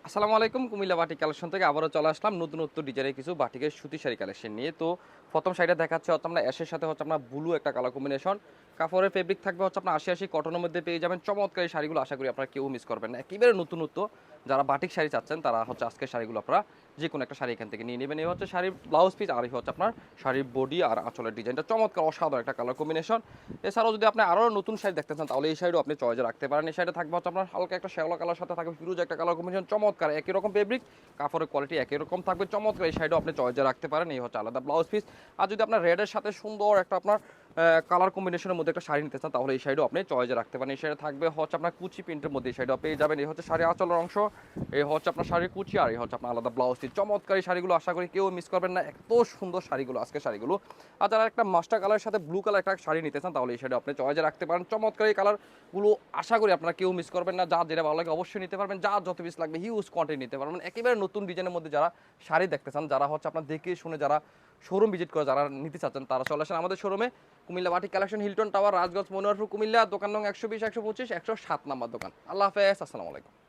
আসসালামু আলাইকুম। Comilla batik collection থেকে আবারও চলে আসলাম নতুনত্ব ডিজাইনের কিছু বাটিকের সুতি শাড়ি কালেকশন নিয়ে। তো প্রথম শাড়িটা দেখাচ্ছে হচ্ছে আপনার অ্যাশের সাথে হচ্ছে আপনার ব্লু একটা কালার কম্বিনেশন। কাপড়ের ফেব্রিক থাকবে হচ্ছে আপনার ৮০ কটনের মধ্যে পেয়ে যাবেন। চমৎকার এই শাড়িগুলো আশা করি আপনারা কেউ মিস করবেন না। একেবারে নতুনত্ব যারা বাটিক শাড়ি চাচ্ছেন তারা হচ্ছে আজকের শাড়িগুলো আপনারা যেকোনো একটা শাড়ি এখান থেকে নিয়ে নেবেন। এই হচ্ছে শাড়ির ব্লাউজ পিস আর এই হচ্ছে আপনার শাড়ির বডি আর আঁচলের ডিজাইনটা চমৎকার অসাধারণ একটা কালার কম্বিনেশন। এছাড়াও যদি আপনি আরও নতুন শাড়ি দেখতে চান তাহলে এই শাড়িও আপনি চয়েসে রাখতে পারেন। এই শাড়িটা থাকবে হচ্ছে আপনার হালকা একটা শ্যাওলা কালার সাথে থাকবে ফিরোজ একটা কালার কম্বিনেশন চমৎকার একই রকম ফেব্রিক, কাপড়ের কোয়ালিটি একই রকম থাকবে চমৎকার। এই শাড়িও আপনি চয়েসে রাখতে পারেন। এই হচ্ছে আলাদা ব্লাউজ পিস। আর যদি আপনার রেডের সাথে সুন্দর একটা আপনার কালার কম্বিনেশনের মধ্যে একটা শাড়ি নিতে চান তাহলে এই শাড়িও আপনি চয়েসে রাখতে পারেন। এই শাড়ি থাকবে হচ্ছে আপনার কুচি প্রিন্টের মধ্যে এই শাড়িও পেয়ে যাবেন। এই হচ্ছে শাড়ি আঁচলের অংশ, এই হচ্ছে আপনার শাড়ির কুচি আর এই হচ্ছে আপনার আলাদা ব্লাউজ পিস। চমৎকার এই শাড়িগুলো আশা করি কেউ মিস করবেন না। এত সুন্দর শাড়িগুলো আজকে শাড়িগুলো। আর যারা একটা মাস্টার কালারের সাথে ব্লু কালার একটা শাড়ি নিতে চান তাহলে এই শাড়ি আপনি চয়েসে রাখতে পারেন। চমৎকার এই কালারগুলো আশা করি আপনারা কেউ মিস করবেন না। যার যেটা ভালো লাগে অবশ্যই নিতে পারবেন, যার যত পিস লাগবে হিউজ কোয়ান্টিটি নিতে পারবেন। একেবারে নতুন ডিজাইনের মধ্যে যারা শাড়ি দেখতে চান, যারা হচ্ছে আপনার দেখে শুনে যারা শোরুম ভিজিট করে যারা নিতে চাচ্ছেন তারা চলে আসেন আমাদের শোরুমে। Comilla batik collection, Hilton tower, Rajganj, Monowarpur, Comilla. দোকান নং ১২০, ১২৫, ১০৭ নম্বর দোকান। আল্লাহ হাফেজ, আসসালামু আলাইকুম।